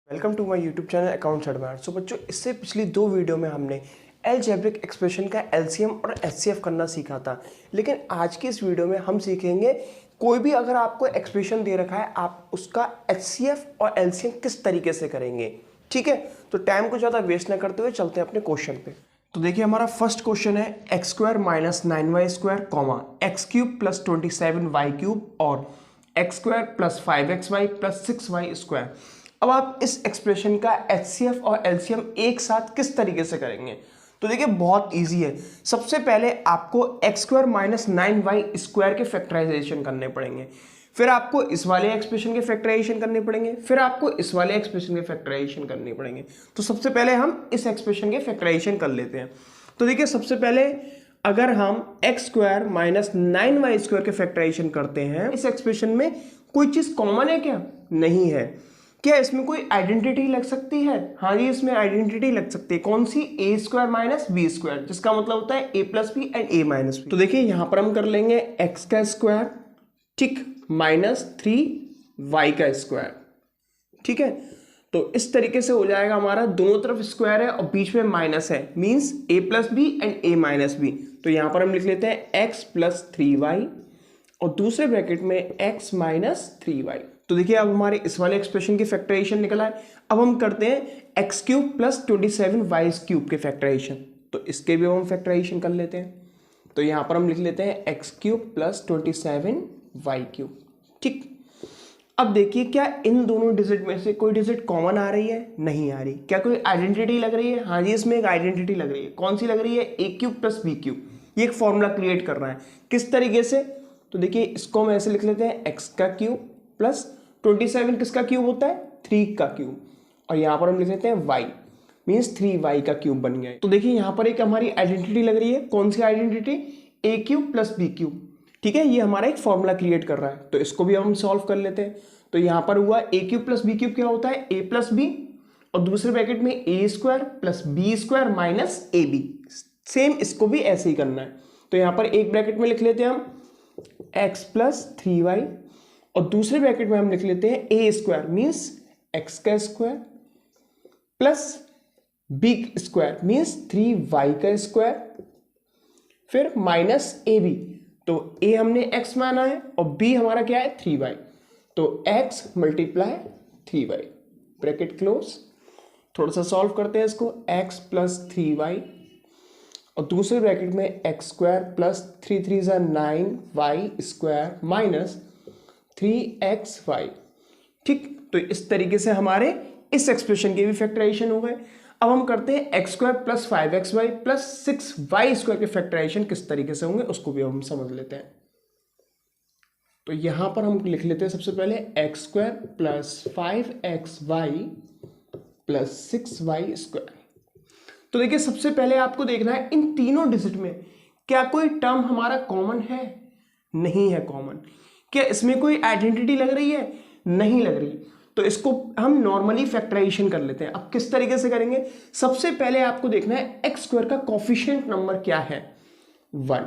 Welcome to my YouTube channel accounts advance. So बच्चों, इससे पिछली दो वीडियो में हमने अलजेब्रिक एक्सप्रेशन का एलसीएम और एचसीएफ करना सीखा था, लेकिन आज की इस वीडियो में हम सीखेंगे कोई भी अगर आपको एक्सप्रेशन दे रखा है आप उसका एचसीएफ और एलसीएम किस तरीके से करेंगे। ठीक है, तो टाइम को ज़्यादा वेस्ट ना करते हुए चलते हैं अपने क्वेश्चन पे। तो देखिए, हमारा फर्स्ट क्वेश्चन है X square minus 9y² comma X cube plus 27y cube और X square plus 5xy plus 6y²। अब आप इस एक्सप्रेशन का एचसीएफ और एलसीएम एक साथ किस तरीके से करेंगे? तो देखिए, बहुत इजी है। सबसे पहले आपको एक्स स्क्वायर माइनस 9y² के फैक्टराइजेशन करने पड़ेंगे, फिर आपको इस वाले एक्सप्रेशन के फैक्टराइजेशन करने पड़ेंगे, फिर आपको इस वाले एक्सप्रेशन के फैक्टराइजेशन करने पड़ेंगे। तो सबसे पहले हम इस एक्सप्रेशन के फैक्टराइजेशन कर लेते हैं। तो देखिए, सबसे पहले अगर हम एक्स स्क्वायर माइनस 9y² के फैक्टराइजेशन करते हैं, इस एक्सप्रेशन में कोई चीज कॉमन है क्या? नहीं है। क्या इसमें कोई आइडेंटिटी लग सकती है? हाँ जी, इसमें आइडेंटिटी लग सकती है। कौन सी? A square minus B square, जिसका मतलब होता है A plus B and A minus B. तो देखिए, यहां पर हम कर लेंगे एक्स का स्क्वायर, ठीक, माइनस 3y का स्क्वायर। ठीक है, तो इस तरीके से हो जाएगा हमारा, दोनों तरफ स्क्वायर है और बीच में माइनस है, means a plus B and a minus B. तो यहां पर हम लिख लेते हैं x प्लस 3y और दूसरे ब्रैकेट में x माइनस 3y। तो देखिए, अब हमारे इस वाले एक्सप्रेशन की फैक्टराइजेशन निकला है। अब हम करते हैं एक्स क्यूब प्लस 27y³ के फैक्टराइजेशन। तो इसके भी हम फैक्टराइजेशन कर लेते हैं। तो यहां पर हम लिख लेते हैं एक्स क्यूब प्लस 27y³। ठीक, अब देखिए, क्या इन दोनों डिजिट में से कोई डिजिट कॉमन आ रही है? नहीं आ रही। क्या कोई आइडेंटिटी लग रही है? हाँ जी, इसमें एक आइडेंटिटी लग रही है। कौन सी लग रही है? a³ plus b³। ये एक फॉर्मूला क्रिएट कर रहा है। किस तरीके से? तो देखिए, इसको हम ऐसे लिख लेते हैं एक्स का क्यूब प्लस 27 किसका क्यूब होता है? 3 का क्यूब, और यहां पर हम लिख लेते हैं y, मीन्स 3y का क्यूब बन गया है। तो देखिए, यहां पर एक हमारी आइडेंटिटी लग रही है। कौन सी आइडेंटिटी? a³ plus b³। ठीक है, ये हमारा एक फॉर्मूला क्रिएट कर रहा है। तो इसको भी हम सॉल्व कर लेते हैं। तो यहां पर हुआ a³ प्लस b³ क्या होता है? a प्लस बी, और दूसरे ब्रैकेट में a square plus b square minus ab। Same इसको भी ऐसे ही करना है। तो यहां पर एक ब्रैकेट में लिख लेते हैं हम x प्लस 3y और दूसरे ब्रैकेट में हम लिख लेते हैं a स्क्वायर, मीन्स x का square plus b square, means 3y का स्क्वायर, फिर माइनस ab। तो a हमने x माना है और b हमारा क्या है? 3y। तो x multiply 3y, bracket close. थोड़ा सा सॉल्व करते हैं इसको। x प्लस 3y और दूसरे ब्रैकेट में x square plus 3 3 = 9y square minus 3xy। ठीक, तो इस तरीके से हमारे इस एक्सप्रेशन के भी फैक्टराइजेशन हो गए। अब हम करते हैं x square plus 5xy plus 6y² के फैक्टराइजेशन किस तरीके से होंगे उसको भी हम समझ लेते हैं। तो यहां पर हम लिख लेते हैं सबसे पहले x square plus 5xy plus 6y²। तो देखिए, सबसे पहले आपको देखना है इन तीनों डिजिट में क्या कोई टर्म हमारा कॉमन है? नहीं है कॉमन। क्या इसमें कोई आइडेंटिटी लग रही है? नहीं लग रही। तो इसको हम नॉर्मली फैक्टराइजेशन कर लेते हैं। अब किस तरीके से करेंगे? सबसे पहले आपको देखना है एक्स स्क्वायर का कोफिशिएंट नंबर क्या है? 1।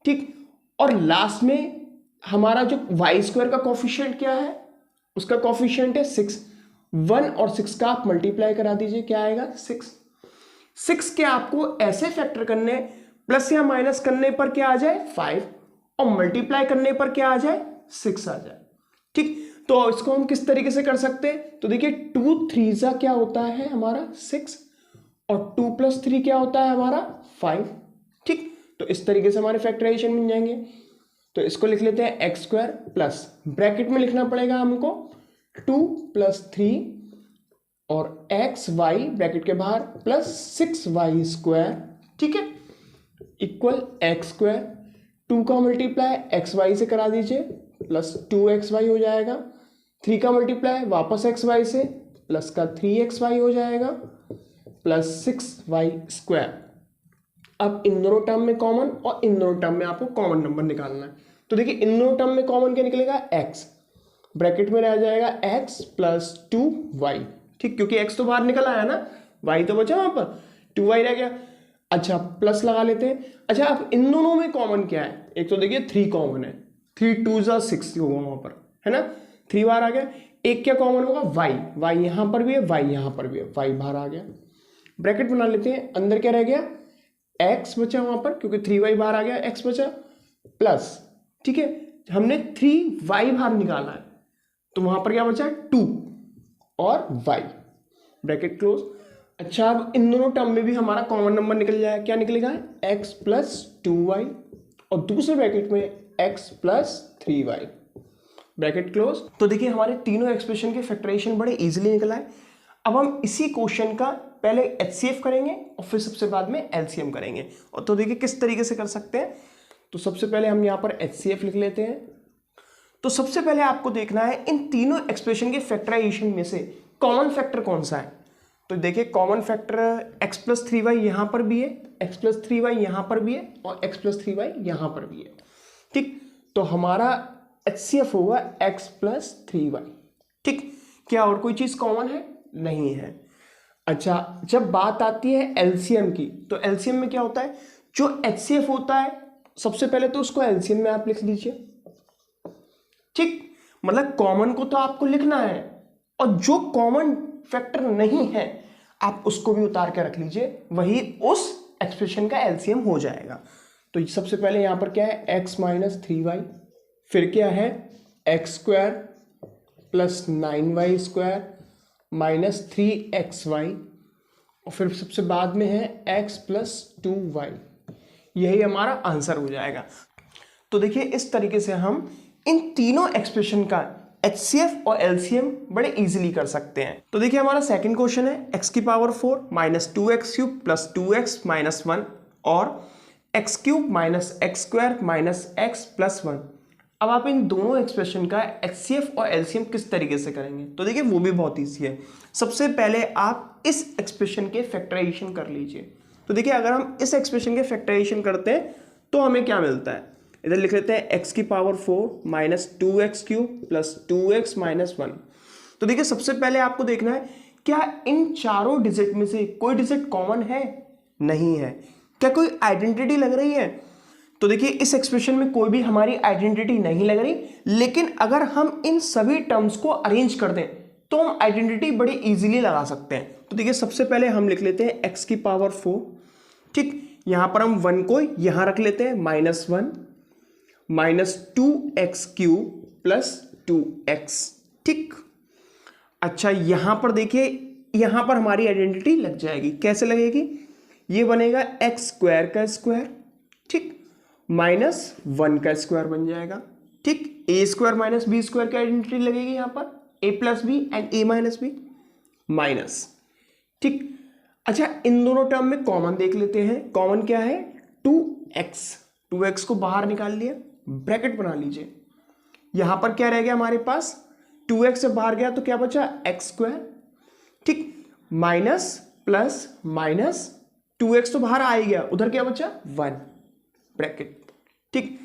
ठीक, और लास्ट में हमारा जो वाई स्क्वायर का कोफिशिएंट क्या है? उसका कोफिशिएंट है 6। 1 और 6 का आप मल्टीप्लाई करा दीजिए, क्या आएगा? 6। 6 के आपको ऐसे फैक्टर करने, प्लस या माइनस करने पर क्या आ जाए? 5, और मल्टीप्लाई करने पर क्या आ जाए? 6 आ जाए। ठीक, तो इसको हम किस तरीके से कर सकते हैं? तो देखिए, 2 3 क्या होता है हमारा? 6, और 2 + 3 क्या होता है हमारा? 5। ठीक, तो इस तरीके से हमारे फैक्टराइजेशन मिल जाएंगे। तो इसको लिख लेते हैं एक्स स्क्वायर प्लस, ब्रैकेट में लिखना पड़ेगा हमको 2 + 3 और एक्स वाई ब्रैकेट के बाहर प्लस 6y²। ठीक है, इक्वल एक्स स्क्वायर 2 का मल्टीप्लाई एक्स वाई से करा दीजिए प्लस 2xy हो जाएगा, 3 का मल्टीप्लाई वापस xy से प्लस का 3xy हो जाएगा प्लस 6y²। अब इन दोनों टर्म में कॉमन और इन दोनों टर्म में आपको कॉमन नंबर निकालना है। तो देखिए, इन दोनों टर्म में कॉमन क्या निकलेगा? x, ब्रैकेट में रह जाएगा x प्लस 2y। ठीक, क्योंकि x तो बाहर निकल आया ना, y तो बचा वहां पर, 2y रह गया। अच्छा, प्लस लगा लेते हैं। अच्छा, अब इन दोनों में कॉमन क्या है? एक तो देखिए 3 कॉमन है, 3 2 = 6 होगा वहां पर, है ना, 3 बार आ गया। एक क्या कॉमन होगा, वाई, वाई यहां पर भी है, वाई यहां पर भी है, वाई बाहर आ गया। ब्रैकेट बना लेते हैं, अंदर क्या रह गया, एक्स बचा वहां पर, क्योंकि 3y बाहर आ गया, एक्स बचा प्लस, ठीक है, हमने 3y बाहर निकाला है तो वहां पर क्या बचा, 2 और y, ब्रैकेट क्लोज। अच्छा, अब इन दोनों टर्म में भी हमारा कॉमन नंबर निकल जाएगा, क्या निकलेगा, x प्लस 2y और दूसरे ब्रैकेट में x plus 3y, bracket close. तो देखिए हमारे तीनों एक्सप्रेशन के फैक्टराइजेशन बड़े इजीली निकला है। अब हम इसी क्वेश्चन का पहले एचसीएफ करेंगे और फिर सबसे बाद में एलसीएम करेंगे। और तो देखिए किस तरीके से कर सकते हैं। तो सबसे पहले हम यहाँ पर एचसीएफ लिख लेते हैं। तो सबसे पहले आपको देखना है इन तीनों एक्सप्रेशन के फैक्टराइजेशन में से कॉमन फैक्टर कौन सा है। तो देखिए common factor x plus 3y यहाँ पर भी है, x प्लस 3y यहाँ पर भी है और x प्लस 3y यहाँ पर भी है, ठीक। तो हमारा HCF होगा x प्लस 3y, ठीक। क्या और कोई चीज कॉमन है, नहीं है। अच्छा, जब बात आती है एलसीएम की, तो एलसीएम में क्या होता है, जो HCF होता है सबसे पहले तो उसको एलसीएम में आप लिख लीजिए, ठीक। मतलब कॉमन को तो आपको लिखना है और जो कॉमन फैक्टर नहीं है आप उसको भी उतार के रख लीजिए, वही उस एक्सप्रेशन का एलसीएम हो जाएगा। तो सबसे पहले यहां पर क्या है, x माइनस 3y, फिर क्या है x square plus 9y square minus 3xy और फिर सबसे बाद में है x प्लस 2y। यही हमारा आंसर हो जाएगा। तो देखिए इस तरीके से हम इन तीनों एक्सप्रेशन का HCF और LCM बड़े इजीली कर सकते हैं। तो देखिए हमारा सेकंड क्वेश्चन है x की power 4 minus 2x cube plus 2x minus 1 और x cube minus x square minus x plus 1। अब आप इन दोनों एक्सप्रेशन का HCF और LCM किस तरीके से करेंगे, तो देखिए वो भी बहुत ईजी है। सबसे पहले आप इस एक्सप्रेशन के फैक्टराइजेशन कर लीजिए। तो देखिए अगर हम इस एक्सप्रेशन के फैक्टराइजेशन करते हैं तो हमें क्या मिलता है, इधर लिख लेते हैं x की power 4 minus 2x cube plus 2x minus 1। तो देखिए सबसे पहले आपको देखना है क्या इन चारों डिजिट में से कोई डिजिट कॉमन है, नहीं है। क्या कोई आइडेंटिटी लग रही है, तो देखिए इस एक्सप्रेशन में कोई भी हमारी आइडेंटिटी नहीं लग रही, लेकिन अगर हम इन सभी टर्म्स को अरेंज कर दें तो हम आइडेंटिटी बड़ी इजीली लगा सकते हैं। तो देखिए सबसे पहले हम लिख लेते हैं x की पावर 4, ठीक। यहां पर हम 1 को यहां रख लेते हैं minus 1 minus 2x cube plus 2x, ठीक। अच्छा यहां पर देखिए यहां पर हमारी आइडेंटिटी लग जाएगी, कैसे लगेगी, ये बनेगा x स्क्वायर का स्क्वायर, ठीक, माइनस 1 का स्क्वायर बन जाएगा, ठीक। A square minus B square की आइडेंटिटी लगेगी यहां पर a plus B and a minus b minus, ठीक। अच्छा इन दोनों टर्म में कॉमन देख लेते हैं। कॉमन क्या है, 2x को बाहर निकाल लिया, ब्रैकेट बना लीजिए। यहां पर क्या रह गया हमारे पास, 2x से बाहर गया तो क्या बचा, x स्क्वायर, ठीक, माइनस प्लस माइनस 2x तो बाहर आ ही गया, उधर क्या बचा 1, ब्रैकेट, ठीक।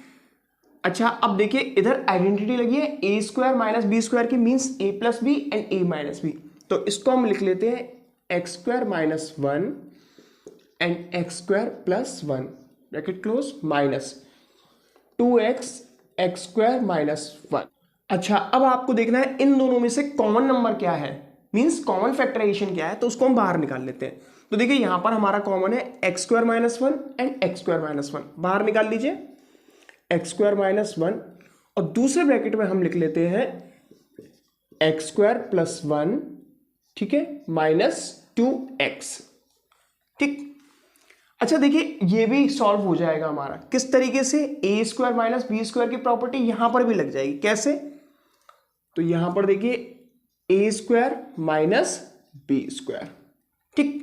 अच्छा अब देखिए इधर आइडेंटिटी लगी है a square minus B square की, means a plus B and a minus B. तो इसको हम लिख लेते हैं x square minus 1 and x square plus 1, bracket close, minus 2x x square minus 1। अच्छा अब आपको देखना है इन दोनों में से कॉमन नंबर क्या है, मीन्स कॉमन फैक्टराइजेशन क्या है, तो उसको हम बाहर निकाल लेते हैं। तो देखिए यहां पर हमारा कॉमन है x square minus 1 and x square minus 1, बाहर निकाल लीजिए x स्क्वायर माइनस 1 और दूसरे ब्रैकेट में हम लिख लेते हैं x स्क्वायर प्लस 1, ठीक है, माइनस 2x, ठीक। अच्छा देखिए ये भी सॉल्व हो जाएगा हमारा, किस तरीके से, a square minus B square की प्रॉपर्टी यहां पर भी लग जाएगी, कैसे, तो यहां पर देखिए a square minus B square, ठीक।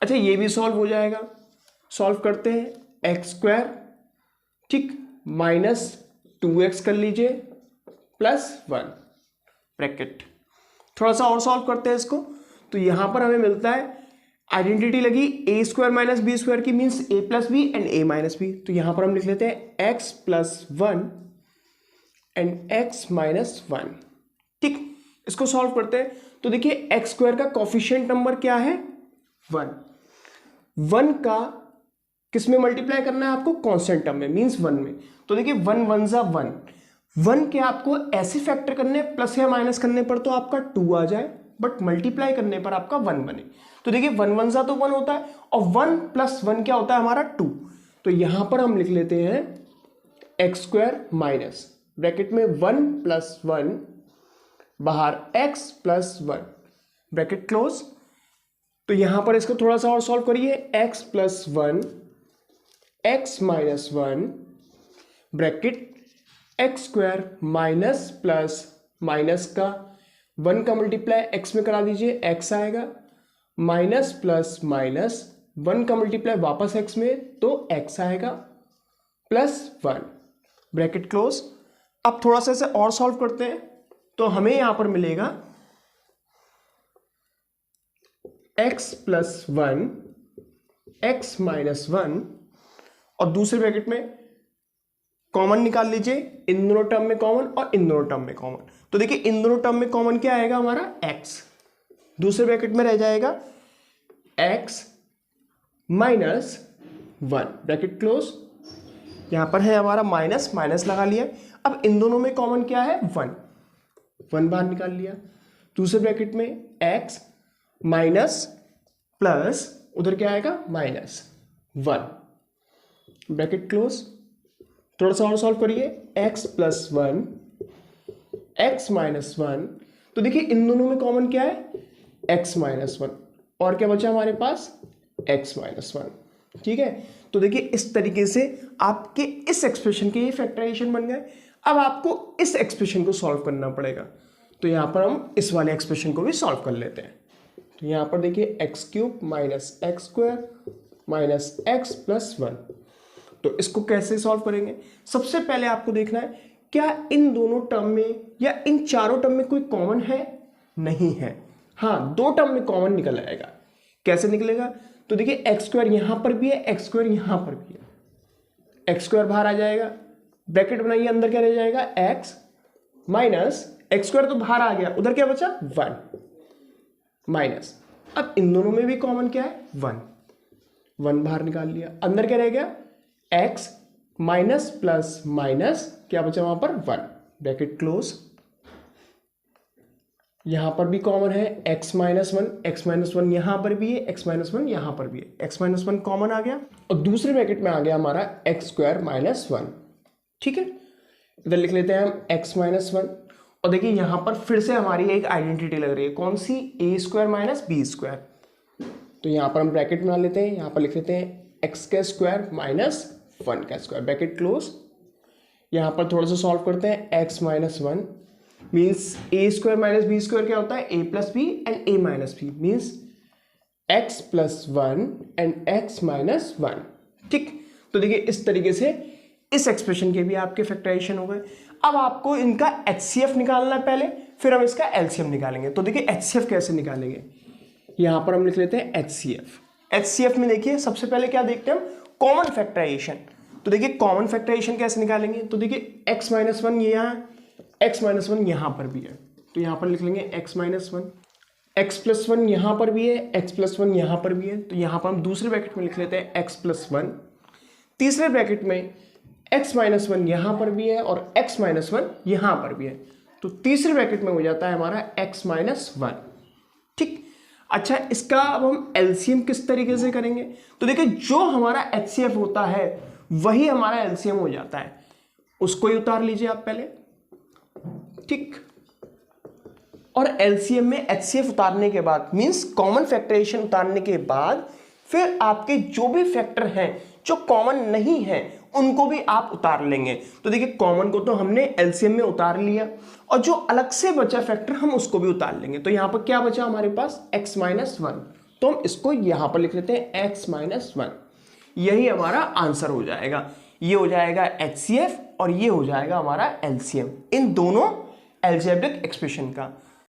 अच्छा ये भी सॉल्व हो जाएगा, सॉल्व करते हैं x स्क्वायर, ठीक, माइनस 2x कर लीजिए प्लस 1, ब्रैकेट। थोड़ा सा और सॉल्व करते हैं इसको। तो यहां पर हमें मिलता है आइडेंटिटी लगी a square minus B square की, means a plus B and a minus B. तो यहां पर हम लिख लेते हैं x plus 1 and x minus 1, ठीक। इसको सॉल्व करते हैं। तो देखिए x स्क्वायर का कोफिशिएंट नंबर क्या है, 1 का किस में मल्टीप्लाई करना है आपको, कांस्टेंट टर्म में, मींस 1 में। तो देखिए 1 1 जा 1, 1 के आपको ऐसे फैक्टर करने प्लस या माइनस करने पर तो आपका 2 आ जाए, बट मल्टीप्लाई करने पर आपका 1 बने। तो देखिए 1 1 सा तो 1 होता है, और 1 प्लस 1 क्या होता है हमारा 2। तो यहां पर हम लिख लेते हैं एक्स स्क्वायर माइनस ब्रैकेट में 1 प्लस 1 बाहर x प्लस 1 ब्रैकेट क्लोज। तो यहां पर इसको थोड़ा सा और सॉल्व करिए, x plus 1 x minus 1 bracket x square minus plus minus का 1 का मल्टीप्लाई x में करा दीजिए, x आएगा माइनस प्लस माइनस 1 का मल्टीप्लाई वापस x में तो x आएगा प्लस 1 ब्रैकेट क्लोज। अब थोड़ा सा इसे और सॉल्व करते हैं, तो हमें यहां पर मिलेगा x प्लस 1 x माइनस 1, और दूसरे ब्रैकेट में कॉमन निकाल लीजिए, इन दोनों टर्म में कॉमन और इन दोनों टर्म में कॉमन। तो देखिए इन दोनों टर्म में कॉमन क्या आएगा हमारा x, दूसरे ब्रैकेट में रह जाएगा x माइनस 1 ब्रैकेट क्लोज। यहां पर है हमारा माइनस, माइनस लगा लिया। अब इन दोनों में कॉमन क्या है 1, 1 बाहर निकाल लिया। दूसरे ब्रैकेट में x माइनस प्लस उधर क्या आएगा माइनस 1 ब्रैकेट क्लोज। थोड़ा सा और सॉल्व करिए, x प्लस 1 x माइनस 1। तो देखिए इन दोनों में कॉमन क्या है x माइनस 1, और क्या बचा हमारे पास x माइनस 1। ठीक है, तो देखिए इस तरीके से आपके इस एक्सप्रेशन के ये फैक्टराइजेशन बन गए। अब आपको इस एक्सप्रेशन को सॉल्व करना पड़ेगा, तो यहां पर हम इस वाले एक्सप्रेशन को भी सॉल्व कर लेते हैं। तो यहां पर देखिए x cube minus x square minus x plus 1। तो इसको कैसे सॉल्व करेंगे, सबसे पहले आपको देखना है क्या इन दोनों टर्म में या इन चारों टर्म में कोई कॉमन है, नहीं है। हाँ, दो टर्म में कॉमन निकल आएगा। कैसे निकलेगा, तो देखिए एक्स स्क्वायर यहां पर भी है, एक्स स्क्वायर यहां पर भी है, एक्स स्क्वायर बाहर आ जाएगा, ब्रैकेट बनाइए, अंदर क्या रह जाएगा एक्स माइनस एक्स स्क्वायर तो बाहर आ गया, उधर क्या बचा 1 माइनस। अब इन दोनों में भी कॉमन क्या है 1, 1 बाहर निकाल लिया, अंदर क्या रह गया x माइनस प्लस माइनस क्या बचा वहां पर 1 ब्रैकेट क्लोज। यहां पर भी कॉमन है x माइनस 1 यहां पर भी है, x माइनस 1 यहां पर भी है, x माइनस 1 कॉमन आ गया, और दूसरे ब्रैकेट में आ गया हमारा एक्स स्क्वायर माइनस 1। ठीक है, इधर लिख लेते हैं हम x माइनस 1, और देखिए यहां पर फिर से हमारी एक आइडेंटिटी लग रही है, कौन सी, a square minus B square. तो यहां पर हम ब्रैकेट बना लेते हैं, यहां पर लिख लेते हैं x का स्क्वायर माइनस 1 का स्क्वायर ब्रैकेट क्लोज। यहां पर थोड़ा सा सॉल्व करते हैं, x minus 1 means a square minus B square क्या होता है a plus B and a minus b means x plus 1 and x minus 1। ठीक, तो देखिए इस तरीके से इस एक्सप्रेशन के भी आपके फैक्टराइजेशन हो गए। अब आपको इनका HCF निकालना है पहले, फिर हम इसका LCM निकालेंगे। तो देखिए HCF कैसे निकालेंगे, यहां पर हम लिख लेते हैं HCF। HCF में देखिए सबसे पहले क्या देखते हैं हम, कॉमन फैक्टराइजेशन। तो देखिए कॉमन फैक्टराइजेशन कैसे निकालेंगे, तो देखिए x माइनस 1 ये यहाँ, x माइनस 1 यहां पर भी है, तो यहां पर लिख लेंगे x माइनस 1, x प्लस 1 यहां पर भी है, x प्लस 1 यहां पर भी है, तो यहां पर हम दूसरे ब्रैकेट में लिख लेते हैं x प्लस 1, तीसरे ब्रैकेट में x माइनस 1 यहां पर भी है और x माइनस 1 यहां पर भी है, तो तीसरे ब्रैकेट में हो जाता है हमारा x माइनस 1। ठीक, अच्छा इसका अब हम एलसीएम किस तरीके से करेंगे, तो देखिए जो हमारा HCF होता है वही हमारा एलसीएम हो जाता है, उसको ही उतार लीजिए आप पहले। ठीक, और एलसीएम में HCF उतारने के बाद मींस कॉमन फैक्टराइजेशन उतारने के बाद फिर आपके जो भी फैक्टर हैं जो कॉमन नहीं है उनको भी आप उतार लेंगे। तो देखिए कॉमन को तो हमने एलसीएम में उतार लिया, और जो अलग से बचा फैक्टर हम उसको भी उतार लेंगे। तो यहां पर क्या बचा हमारे पास x माइनस 1, तो हम इसको यहां पर लिख लेते हैं x माइनस 1, यही हमारा आंसर हो जाएगा। ये हो जाएगा HCF और ये हो जाएगा हमारा LCM इन दोनों अलजेब्रिक एक्सप्रेशन का।